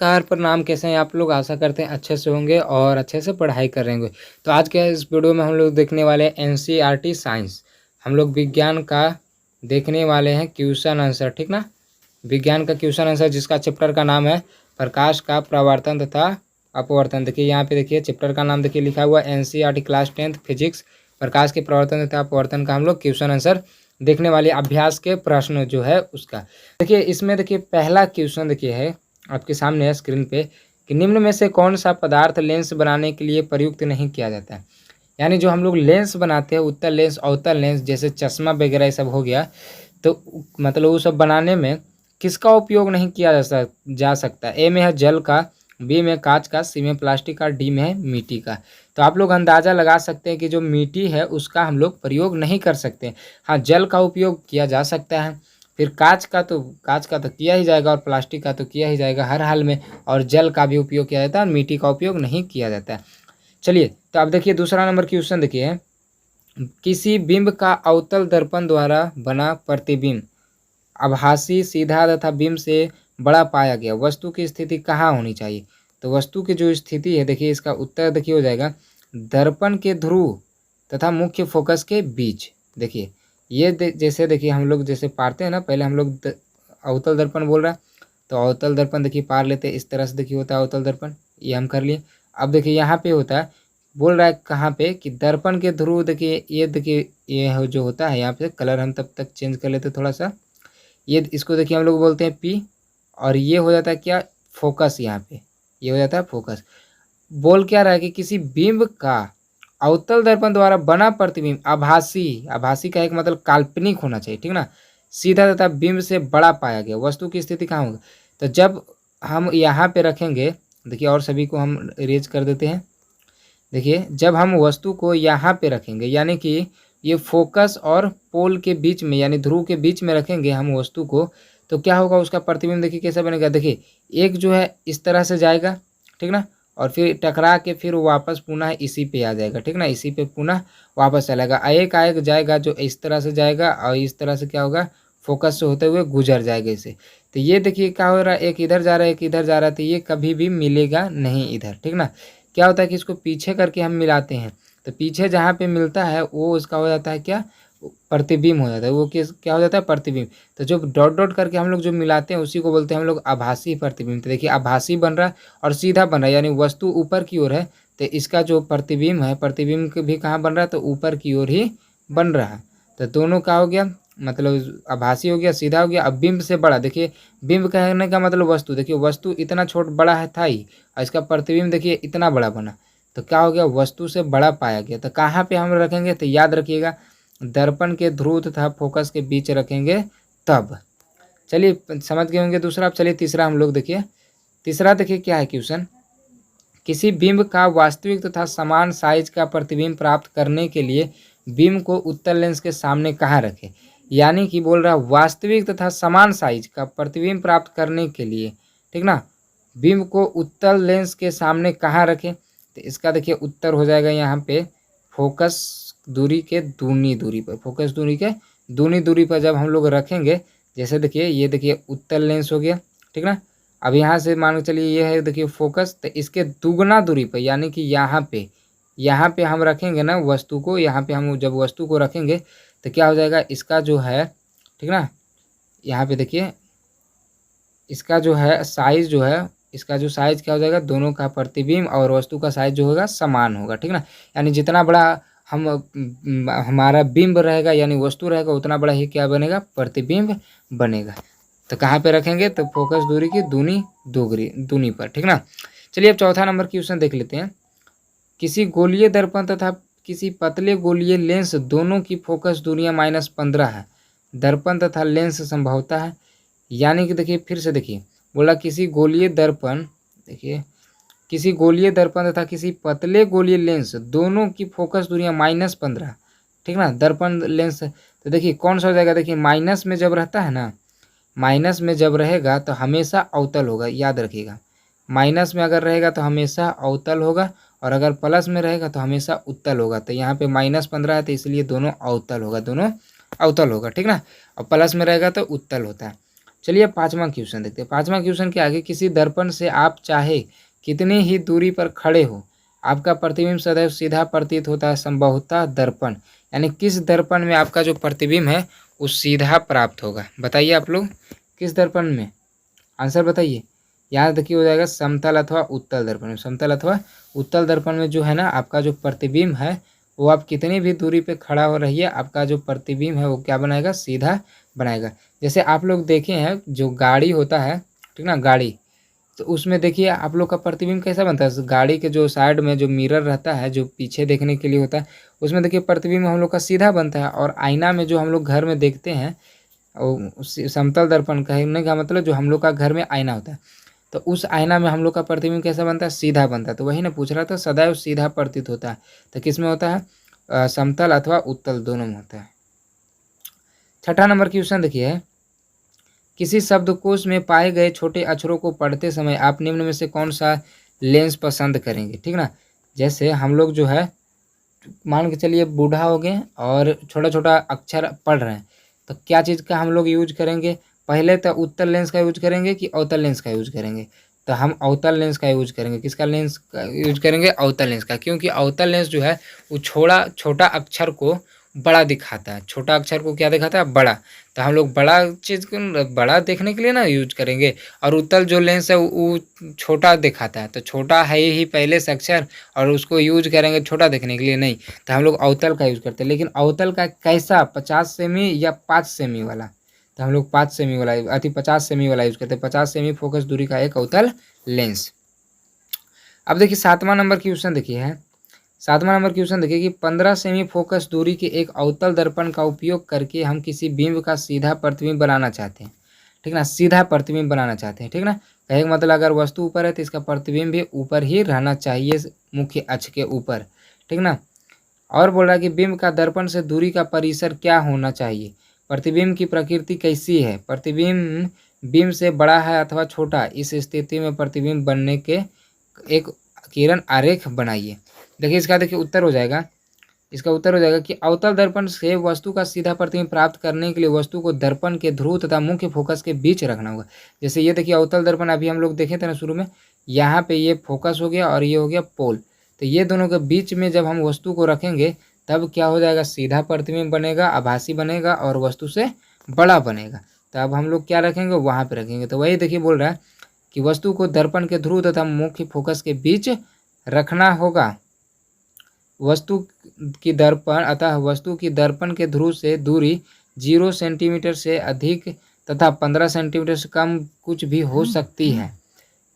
नमस्कार, प्रणाम। कैसे हैं आप लोग? आशा करते हैं अच्छे से होंगे और अच्छे से पढ़ाई कर रहे होंगे। तो आज के इस वीडियो में हम लोग देखने वाले हैं एनसीईआरटी साइंस। हम लोग विज्ञान का देखने वाले हैं क्वेश्चन आंसर, ठीक ना। विज्ञान का क्वेश्चन आंसर जिसका चैप्टर का नाम है प्रकाश का प्रवर्तन तथा अपवर्तन। देखिए यहाँ पे देखिए चैप्टर का नाम देखिए लिखा हुआ एनसीईआरटी क्लास 10th फिजिक्स, प्रकाश के प्रवर्तन तथा अपवर्तन का हम लोग क्वेश्चन आंसर देखने वाले अभ्यास के प्रश्न जो है उसका। देखिए इसमें देखिए पहला क्वेश्चन देखिए है आपके सामने है स्क्रीन पे कि निम्न में से कौन सा पदार्थ लेंस बनाने के लिए प्रयुक्त नहीं किया जाता है। यानी जो हम लोग लेंस बनाते हैं, उत्तल लेंस अवतल लेंस, जैसे चश्मा वगैरह ये सब हो गया, तो मतलब वो सब बनाने में किसका उपयोग नहीं किया जा सकता। ए में है जल का, बी में कांच का, सी में प्लास्टिक का, डी में है मिट्टी का। तो आप लोग अंदाज़ा लगा सकते हैं कि जो मिट्टी है उसका हम लोग प्रयोग नहीं कर सकते। हाँ, जल का उपयोग किया जा सकता है, फिर कांच का तो किया ही जाएगा और प्लास्टिक का तो किया ही जाएगा हर हाल में, और जल का भी उपयोग किया जाता है और मिट्टी का उपयोग नहीं किया जाता है। चलिए तो अब देखिए दूसरा नंबर क्वेश्चन देखिए, किसी बिंब का अवतल दर्पण द्वारा बना प्रतिबिंब आभासी, सीधा तथा बिंब से बड़ा पाया गया वस्तु की स्थिति कहाँ होनी चाहिए। तो वस्तु की जो स्थिति है देखिए इसका उत्तर देखिए हो जाएगा दर्पण के ध्रुव तथा मुख्य फोकस के बीच। देखिए ये जैसे देखिए हम लोग जैसे पारते हैं ना, पहले हम लोग अवतल दर्पण बोल रहा है तो अवतल दर्पण देखिए पार लेते हैं, इस तरह से देखिए होता है अवतल दर्पण, ये हम कर लिए। अब देखिए यहाँ पे होता है, बोल रहा है कहाँ पे कि दर्पण के ध्रुव, देखिए ये देखिए ये जो होता है यहाँ पे कलर हम तब तक चेंज कर लेते थोड़ा सा, ये इसको देखिए हम लोग बोलते हैं पी, और ये हो जाता है क्या फोकस, यहाँ पे ये हो जाता है फोकस। बोल क्या रहा है कि किसी बिंब का अवतल दर्पण द्वारा बना प्रतिबिंब आभासी, आभासी का एक मतलब काल्पनिक होना चाहिए, ठीक ना, सीधा तथा बिंब से बड़ा पाया गया वस्तु की स्थिति कहाँ होगा। तो जब हम यहाँ पे रखेंगे, देखिए और सभी को हम इरेज कर देते हैं। देखिए जब हम वस्तु को यहाँ पे रखेंगे, यानी कि ये फोकस और पोल के बीच में यानी ध्रुव के बीच में रखेंगे हम वस्तु को, तो क्या होगा उसका प्रतिबिंब देखिए कैसा बनेगा। देखिए एक जो है इस तरह से जाएगा, ठीक ना, और फिर टकरा के फिर वापस पुनः इसी पे आ जाएगा, ठीक ना, इसी पे पुनः वापस चलेगा। एक आएग जाएगा जो इस तरह से जाएगा और इस तरह से क्या होगा फोकस से होते हुए गुजर जाएगा इसे। तो ये देखिए क्या हो रहा है, एक इधर जा रहा है एक इधर जा रहा है, तो ये कभी भी मिलेगा नहीं इधर, ठीक ना। क्या होता है कि इसको पीछे करके हम मिलाते हैं, तो पीछे जहाँ पे मिलता है वो उसका हो जाता है क्या प्रतिबिंब हो जाता है, वो क्या हो जाता है प्रतिबिंब। तो जो डॉट डॉट करके हम लोग जो मिलाते हैं उसी को बोलते हैं हम लोग आभासी प्रतिबिंब। तो देखिए आभासी बन रहा है और सीधा बन रहा है, यानी वस्तु ऊपर की ओर है तो इसका जो प्रतिबिंब है, प्रतिबिंब भी कहाँ बन रहा है तो ऊपर की ओर ही बन रहा है। तो दोनों का हो गया, मतलब आभासी हो गया, सीधा हो गया। अब बिंब से बड़ा, देखिए बिंब कहने का मतलब वस्तु, देखिए वस्तु इतना छोट बड़ा है था ही, और इसका प्रतिबिंब देखिए इतना बड़ा बना, तो क्या हो गया वस्तु से बड़ा पाया गया। तो कहाँ पे हम रखेंगे तो याद रखिएगा दर्पण के ध्रुव तथा फोकस के बीच रखेंगे तब। चलिए समझ गए होंगे दूसरा। अब चलिए तीसरा हम लोग देखिए, तीसरा देखिए क्या है क्वेश्चन, किसी बिंब का वास्तविक तथा समान साइज का प्रतिबिंब प्राप्त करने के लिए बिंब को उत्तल लेंस के सामने कहाँ रखें। यानी कि बोल रहा है वास्तविक तथा समान साइज का प्रतिबिंब प्राप्त करने के लिए, ठीक ना, बिंब को उत्तल लेंस के सामने कहाँ रखें। तो इसका देखिए उत्तर हो जाएगा यहाँ पे फोकस दूरी के दूनी दूरी पर, फोकस दूरी के दूनी दूरी पर जब हम लोग रखेंगे, जैसे देखिए ये देखिए उत्तल लेंस हो गया, ठीक ना। अब यहाँ से मान के चलिए ये है देखिए फोकस, तो इसके दुगना दूरी पर यानी कि यहाँ पे हम रखेंगे ना वस्तु को, यहाँ पे हम जब वस्तु को रखेंगे तो क्या हो जाएगा इसका जो है, ठीक ना, यहाँ पे देखिए इसका जो है साइज जो है, इसका जो साइज क्या हो जाएगा, दोनों का प्रतिबिंब और वस्तु का साइज जो होगा समान होगा, ठीक ना। यानी जितना बड़ा हम हमारा बिंब रहेगा यानी वस्तु रहेगा उतना बड़ा ही क्या बनेगा प्रतिबिंब बनेगा। तो कहाँ पे रखेंगे तो फोकस दूरी की दूनी पर, ठीक ना। चलिए अब चौथा नंबर क्वेश्चन देख लेते हैं, किसी गोलीय दर्पण तथा किसी पतले गोलीय लेंस दोनों की फोकस दूरियां -15 है, दर्पण तथा लेंस संभवतः है। यानी कि देखिए फिर से देखिए बोला किसी गोलीय दर्पण, देखिए किसी गोलीय दर्पण तथा किसी पतले गोलीय लेंस दोनों की फोकस दूरियां -15, ठीक ना, दर्पण लेंस। तो देखिए कौन सा हो जाएगा, देखिए माइनस में जब रहता है ना, माइनस में जब रहेगा तो हमेशा अवतल होगा, याद रखिएगा। माइनस में अगर रहेगा तो हमेशा अवतल होगा, और अगर प्लस में रहेगा तो हमेशा उत्तल होगा। तो यहाँ पे -15 है तो इसलिए दोनों अवतल होगा, दोनों अवतल होगा, ठीक ना, और प्लस में रहेगा तो उत्तल होता है। चलिए 5वां क्वेश्चन देखते हैं। 5वां क्वेश्चन के आगे, किसी दर्पण से आप चाहे कितनी ही दूरी पर खड़े हो, आपका प्रतिबिंब सदैव सीधा प्रतीत होता है। संभवतः दर्पण, यानी किस दर्पण में आपका जो प्रतिबिंब है वो सीधा प्राप्त होगा? बताइए आप लोग, किस दर्पण में? आंसर बताइए। यहाँ देखिए हो जाएगा समतल अथवा उत्तल दर्पण में। समतल अथवा उत्तल दर्पण में जो है ना, आपका जो प्रतिबिंब है वो आप कितनी भी दूरी पे खड़ा हो रही है, आपका जो प्रतिबिंब है वो क्या बनाएगा? सीधा बनाएगा। जैसे आप लोग देखे हैं जो गाड़ी होता है, ठीक ना, गाड़ी, तो उसमें देखिए आप लोग का प्रतिबिंब कैसा बनता है? गाड़ी के जो साइड में जो मिरर रहता है, जो पीछे देखने के लिए होता है, उसमें देखिए प्रतिबिंब हम लोग का सीधा बनता है। और आईना में जो हम लोग घर में देखते हैं, समतल दर्पण कहने का मतलब जो हम लोग का घर में आईना होता है, तो उस आईना में हम लोग का प्रतिबिंब कैसा बनता है? सीधा बनता है। तो वही ना पूछ रहा था, सदैव सीधा प्रतीत होता है। तो किस में होता है? समतल अथवा उत्तल, दोनों में होता है। 6ठा नंबर क्वेश्चन देखिए, किसी शब्दकोश में पाए गए छोटे अक्षरों को पढ़ते समय आप निम्न में से कौन सा लेंस पसंद करेंगे? ठीक ना, जैसे हम लोग जो है मान के चलिए बूढ़ा हो गए और छोटा छोटा अक्षर पढ़ रहे हैं, तो क्या चीज़ का हम लोग यूज करेंगे? पहले तो उत्तल लेंस का यूज करेंगे कि अवतल लेंस का यूज करेंगे? तो हम अवतल लेंस का यूज करेंगे। किसका लेंस का यूज करेंगे? अवतल लेंस का, क्योंकि अवतल लेंस जो है वो छोटा अक्षर को बड़ा दिखाता है। छोटा अक्षर को क्या दिखाता है? बड़ा। तो हम लोग बड़ा चीज़ को बड़ा देखने के लिए ना यूज करेंगे। और उत्तल जो लेंस है वो छोटा दिखाता है, तो छोटा है ही पहले से अक्षर, और उसको यूज करेंगे छोटा देखने के लिए नहीं। तो हम लोग अवतल का यूज करते हैं। लेकिन अवतल का कैसा? 50 सेमी या 5 सेमी वाला? तो हम लोग 5 सेमी वाला 50 सेमी वाला यूज करते हैं। 50 सेमी फोकस दूरी का एक अवतल लेंस। अब देखिए 7वां नंबर क्वेश्चन देखिए है। 7वां नंबर क्वेश्चन देखिए कि 15 सेमी फोकस दूरी के एक अवतल दर्पण का उपयोग करके हम किसी बिंब का सीधा प्रतिबिंब बनाना चाहते हैं। ठीक ना, सीधा प्रतिबिंब बनाना चाहते हैं। ठीक ना, कहे मतलब अगर वस्तु ऊपर है तो इसका प्रतिबिंब भी ऊपर ही रहना चाहिए, मुख्य अक्ष के ऊपर। ठीक ना, और बोल रहा है कि बिंब का दर्पण से दूरी का परिसर क्या होना चाहिए? प्रतिबिंब की प्रकृति कैसी है? प्रतिबिंब बिंब से बड़ा है अथवा छोटा? इस स्थिति में प्रतिबिंब बनने के एक किरण आरेख बनाइए। देखिए इसका देखिए उत्तर हो जाएगा, इसका उत्तर हो जाएगा कि अवतल दर्पण से वस्तु का सीधा प्रतिबिंब प्राप्त करने के लिए वस्तु को दर्पण के ध्रुव तथा मुख्य फोकस के बीच रखना होगा। जैसे ये देखिए अवतल दर्पण अभी हम लोग देखे थे ना शुरू में, यहाँ पे ये फोकस हो गया और ये हो गया पोल। तो ये दोनों के बीच में जब हम वस्तु को रखेंगे तब क्या हो जाएगा? सीधा प्रतिबिंब बनेगा, आभासी बनेगा और वस्तु से बड़ा बनेगा। तो अब हम लोग क्या रखेंगे? वहाँ पे रखेंगे। तो वही देखिए बोल रहा है कि वस्तु को दर्पण के ध्रुव तथा मुख्य फोकस के बीच रखना होगा। वस्तु की दर्पण अतः वस्तु की दर्पण के ध्रुव से दूरी 0 सेंटीमीटर से अधिक तथा 15 सेंटीमीटर से कम कुछ भी हो सकती है।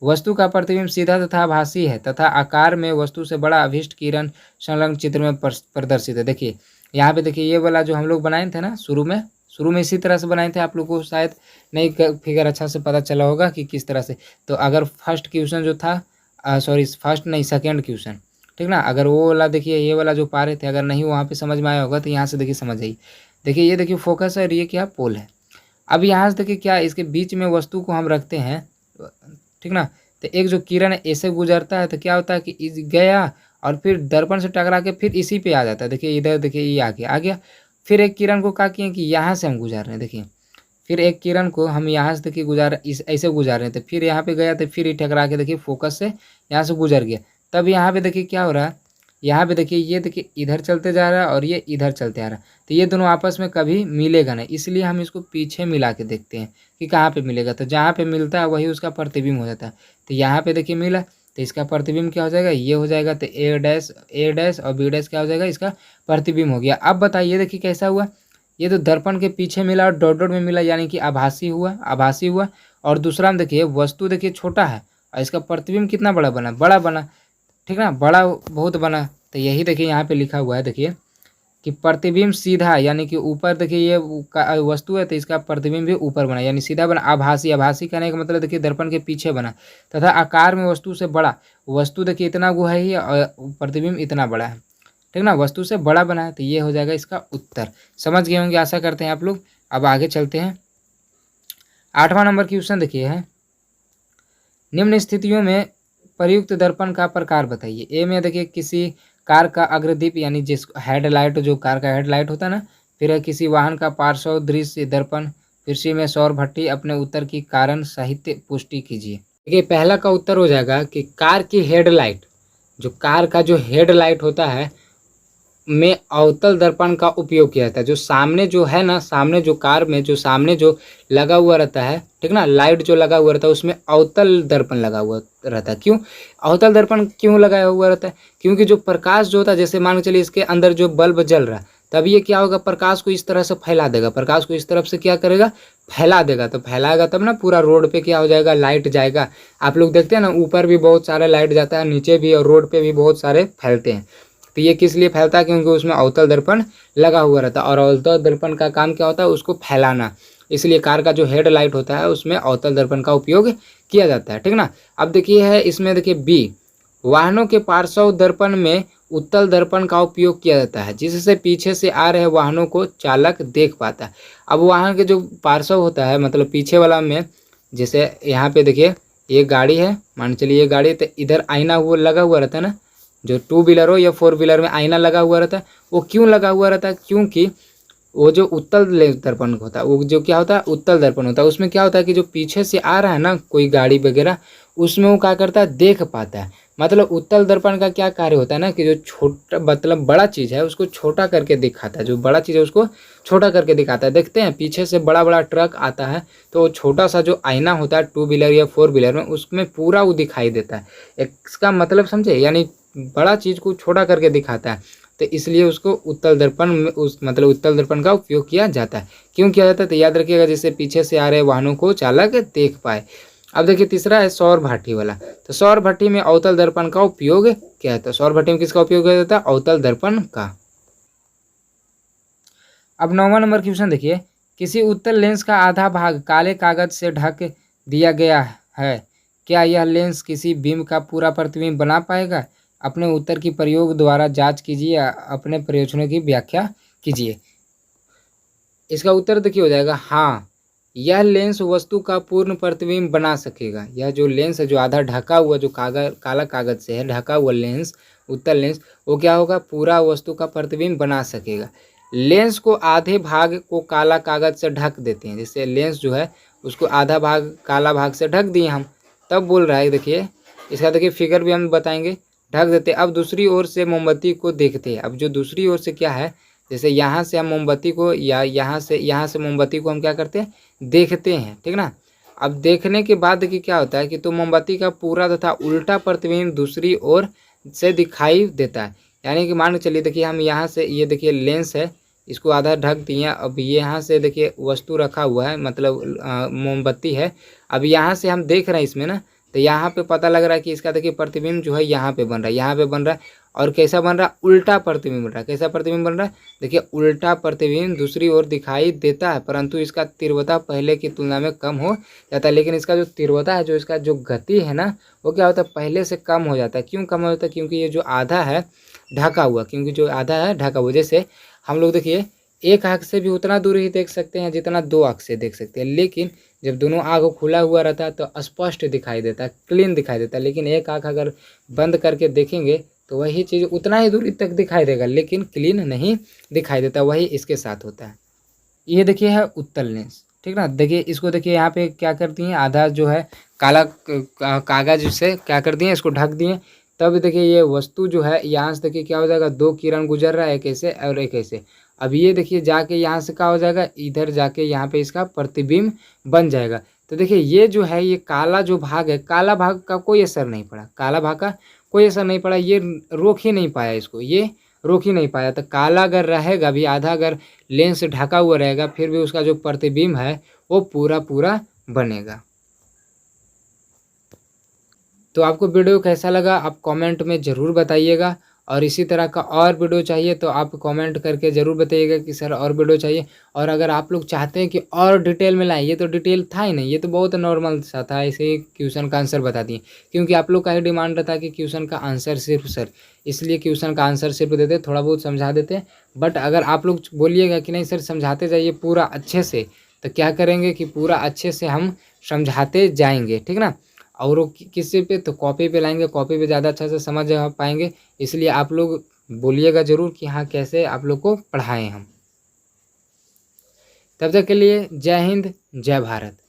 वस्तु का प्रतिबिंब सीधा तथा आभासी है तथा आकार में वस्तु से बड़ा अभिष्ट किरण संलग्न चित्र में प्रदर्शित है। देखिए यहाँ पे देखिए ये वाला जो हम लोग बनाए थे ना शुरू में इसी तरह से बनाए थे। आप लोग को शायद नहीं फिगर अच्छा से पता चला होगा कि किस तरह से। तो अगर फर्स्ट क्वेश्चन जो था फर्स्ट नहीं सेकेंड क्वेश्चन, ठीक ना, अगर वो वाला देखिए ये वाला जो पा रहे थे अगर नहीं वहाँ पे समझ में आया होगा तो यहाँ से देखिए समझ आइए। देखिए ये देखिए फोकस है और ये क्या? पोल है। अब यहाँ से देखिए क्या इसके बीच में वस्तु को हम रखते हैं, ठीक ना, तो एक जो किरण ऐसे गुजरता है तो क्या होता है कि गया और फिर दर्पण से टकरा के फिर इसी पे आ जाता है। देखिए इधर देखिए ये आ गया। फिर एक किरण को क्या किए कि यहाँ से हम गुजार रहे हैं। देखिए फिर एक किरण को हम यहाँ से देखिए ऐसे गुजार रहे थे, फिर यहाँ पे गया तो फिर ये टकरा के देखिए फोकस से यहाँ से गुजर गया। तब यहाँ पे देखिए क्या हो रहा है, यहाँ पे देखिए ये देखिए इधर चलते जा रहा है और ये इधर चलते आ रहा है। तो ये दोनों आपस में कभी मिलेगा नहीं, इसलिए हम इसको पीछे मिला के देखते हैं कि कहाँ पे मिलेगा। तो जहाँ पे मिलता है वही उसका प्रतिबिंब हो जाता है। तो यहाँ पे देखिए मिला तो इसका प्रतिबिंब क्या हो जाएगा? ये हो जाएगा। तो ए डैश और बी डैश क्या हो जाएगा? इसका प्रतिबिंब हो गया। अब बताइए देखिए कैसा हुआ? ये तो दर्पण के पीछे मिला और डॉट डॉट में मिला, यानी कि आभासी हुआ। और दूसरा में देखिए वस्तु देखिए छोटा है और इसका प्रतिबिंब कितना बड़ा बना? बड़ा बना, ठीक ना, बड़ा बहुत बना। तो यही देखिए यहाँ पे लिखा हुआ है देखिए कि प्रतिबिंब सीधा, यानी कि ऊपर देखिए ये वस्तु है तो इसका प्रतिबिंब भी ऊपर बना, यानी सीधा बना। आभासी कहने का मतलब देखिए दर्पण के पीछे बना तथा आकार में वस्तु से बड़ा। वस्तु देखिए इतना गुहा ही और प्रतिबिंब इतना बड़ा है, ठीक ना, वस्तु से बड़ा बना है। तो ये हो जाएगा इसका उत्तर। समझ गए होंगे आशा करते हैं आप लोग। अब आगे चलते हैं। 8वां नंबर क्वेश्चन देखिए है, निम्न स्थितियों में प्रयुक्त दर्पण का प्रकार बताइए। ए में देखिए किसी कार का अग्रदीप, यानी जिस हेडलाइट, जो कार का हेडलाइट होता है ना, फिर है किसी वाहन का पार्श्व दृश्य दर्पण, कृषि में सौर भट्टी, अपने उत्तर की कारण साहित्य पुष्टि कीजिए। देखिए पहला का उत्तर हो जाएगा कि कार की हेडलाइट, जो कार का जो हेडलाइट होता है में अवतल दर्पण का उपयोग किया जाता है। जो सामने जो है ना, सामने जो कार में जो सामने जो लगा हुआ रहता है, ठीक ना, लाइट जो लगा हुआ रहता है उसमें अवतल दर्पण लगा हुआ रहता है। क्यों अवतल दर्पण क्यों लगाया हुआ रहता है? क्योंकि जो प्रकाश जो होता है, जैसे मान के चलिए इसके अंदर जो बल्ब जल रहा है, तब ये क्या होगा, प्रकाश को इस तरह से फैला देगा, प्रकाश को इस तरफ से क्या करेगा, फैला देगा। तो फैलाएगा तब ना पूरा रोड पे क्या हो जाएगा, लाइट जाएगा। आप लोग देखते हैं ना, ऊपर भी बहुत सारे लाइट जाता है, नीचे भी, और रोड पे भी बहुत सारे फैलते हैं। तो ये किस लिए फैलता है? क्योंकि उसमें अवतल दर्पण लगा हुआ रहता है, और अवतल दर्पण का काम क्या होता है, उसको फैलाना। इसलिए कार का जो हेडलाइट होता है उसमें अवतल दर्पण का उपयोग किया जाता है, ठीक ना। अब देखिए है इसमें, देखिए बी, वाहनों के पार्श्व दर्पण में उत्तल दर्पण का उपयोग किया जाता है, जिससे पीछे से आ रहे वाहनों को चालक देख पाता है। अब वाहन के जो पार्श्व होता है, मतलब पीछे वाला में, जैसे यहाँ पे देखिए ये गाड़ी है, मान चलिए ये गाड़ी, तो इधर आईना वो लगा हुआ रहता है ना, जो 2 व्हीलर हो या 4 व्हीलर में आईना लगा हुआ रहता है। वो क्यों लगा हुआ रहता है? क्योंकि वो जो उत्तल दर्पण होता है, वो जो क्या होता है, उत्तल दर्पण होता है, उसमें क्या होता है कि जो पीछे से आ रहा है ना कोई गाड़ी वगैरह, उसमें वो क्या करता है, देख पाता है। मतलब उत्तल दर्पण का क्या कार्य होता है ना, कि जो छोटा, मतलब बड़ा चीज़ है उसको छोटा करके दिखाता है, जो बड़ा चीज़ है उसको छोटा करके दिखाता है। देखते हैं पीछे से बड़ा बड़ा ट्रक आता है, तो वो छोटा सा जो आईना होता है 2 व्हीलर या 4 व्हीलर में, उसमें पूरा वो दिखाई देता है। इसका मतलब समझे, यानी बड़ा चीज़ को छोटा करके दिखाता है। तो इसलिए उसको उत्तल दर्पण में, उस मतलब उत्तल दर्पण का उपयोग किया जाता है। क्यों किया जाता है? तो याद रखिएगा, जैसे पीछे से आ रहे वाहनों को चालक देख पाए। अब देखिए तीसरा है सौर भाटी वाला। तो सौर भट्टी में अवतल दर्पण का उपयोग क्या है? तो सौर भट्टी में किसका उपयोग किया जाता है? अवतल दर्पण का। अब 9वां नंबर क्वेश्चन देखिए, किसी उत्तल लेंस का आधा भाग काले कागज से ढक दिया गया है, क्या यह लेंस किसी बिंब का पूरा प्रतिबिंब बना पाएगा? अपने उत्तर की प्रयोग द्वारा जांच कीजिए, अपने प्रयोजनों की व्याख्या कीजिए। इसका उत्तर देखिए हो जाएगा हाँ, यह लेंस वस्तु का पूर्ण प्रतिबिंब बना सकेगा। यह जो लेंस है, जो आधा ढका हुआ, जो काला कागज से है ढका हुआ लेंस, उत्तल लेंस, वो क्या होगा, पूरा वस्तु का प्रतिबिंब बना सकेगा। लेंस को आधे भाग को काला कागज से ढक देते हैं, जैसे लेंस जो है उसको आधा भाग काला भाग से ढक दिए हम, तब बोल रहा है, देखिए इसका देखिए फिगर भी हम बताएंगे, ढक देते। अब दूसरी ओर से मोमबत्ती को देखते हैं। अब जो दूसरी ओर से क्या है, जैसे यहाँ से हम मोमबत्ती को, या यहाँ से मोमबत्ती को हम क्या करते हैं, देखते हैं, ठीक ना। अब देखने के बाद देखिए क्या होता है कि तो मोमबत्ती का पूरा तथा उल्टा प्रतिबिंब दूसरी ओर से दिखाई देता है। यानी कि मान के चलिए, देखिए हम यहाँ से, ये देखिए लेंस है, इसको आधा ढक दिए। अब ये यहाँ से देखिए वस्तु रखा हुआ है, मतलब मोमबत्ती है। अब यहाँ से हम देख रहे हैं इसमें ना, तो यहाँ पे पता लग रहा है कि इसका देखिए प्रतिबिंब जो है यहाँ पे बन रहा है, यहाँ पे बन रहा है। और कैसा बन रहा है? उल्टा प्रतिबिंब बन रहा है। कैसा प्रतिबिंब बन रहा है? देखिए उल्टा प्रतिबिंब दूसरी ओर दिखाई देता है, परंतु इसका तीव्रता पहले की तुलना में कम हो जाता है। लेकिन इसका जो तीव्रता है, जो इसका जो गति है ना, वो क्या होता है, पहले से कम हो जाता है। क्यों कम हो जाता है? क्योंकि ये जो आधा है ढका हुआ, क्योंकि जो आधा है ढका हुआ, जैसे हम लोग देखिए एक आँख से भी उतना दूर ही देख सकते हैं जितना 2 आँख से देख सकते हैं। लेकिन जब दोनों आँख खुला हुआ रहता है तो स्पष्ट दिखाई देता है, क्लीन दिखाई देता है। लेकिन एक आँख अगर बंद करके देखेंगे तो वही चीज़ उतना ही दूरी तक दिखाई देगा, लेकिन क्लीन नहीं दिखाई देता। वही इसके साथ होता है। ये देखिए है उत्तल लेंस, ठीक ना। देखिए इसको, देखिए यहाँ पे क्या कर दिए, आधा जो है काला कागज से क्या कर दिए, इसको ढक दिए। तब देखिए ये वस्तु जो है, यहाँ से देखिए क्या हो जाएगा, 2 किरण गुजर रहा है, एक ऐसे और एक ऐसे। अब ये देखिए जाके यहाँ से क्या हो जाएगा, इधर जाके यहाँ पे इसका प्रतिबिंब बन जाएगा। तो देखिए ये जो है, ये काला जो भाग है, काला भाग का कोई असर नहीं पड़ा, काला भाग का कोई असर नहीं पड़ा, ये रोक ही नहीं पाया इसको, ये रोक ही नहीं पाया। तो काला अगर रहेगा भी, आधा अगर लेंस ढका हुआ रहेगा, फिर भी उसका जो प्रतिबिंब है वो पूरा पूरा बनेगा। तो आपको वीडियो कैसा लगा आप कमेंट में ज़रूर बताइएगा, और इसी तरह का और वीडियो चाहिए तो आप कमेंट करके ज़रूर बताइएगा कि सर और वीडियो चाहिए। और अगर आप लोग चाहते हैं कि और डिटेल में लाएँ, ये तो डिटेल था ही नहीं, ये तो बहुत नॉर्मल सा था, ऐसे ही क्वेश्चन का आंसर बता दिए। क्योंकि आप लोग का ही डिमांड रहता है कि क्वेश्चन का आंसर सिर्फ सर, इसलिए क्वेश्चन का आंसर सिर्फ देते, थोड़ा बहुत समझा देते हैं। बट अगर आप लोग बोलिएगा कि नहीं सर समझाते जाइए पूरा अच्छे से, तो क्या करेंगे कि पूरा अच्छे से हम समझाते जाएंगे, ठीक ना। और वो किसी पे, तो कॉपी पे लाएंगे, कॉपी पे ज़्यादा अच्छा से समझ पाएंगे। इसलिए आप लोग बोलिएगा ज़रूर कि हाँ कैसे आप लोग को पढ़ाएं हम। तब तक के लिए जय हिंद, जय भारत।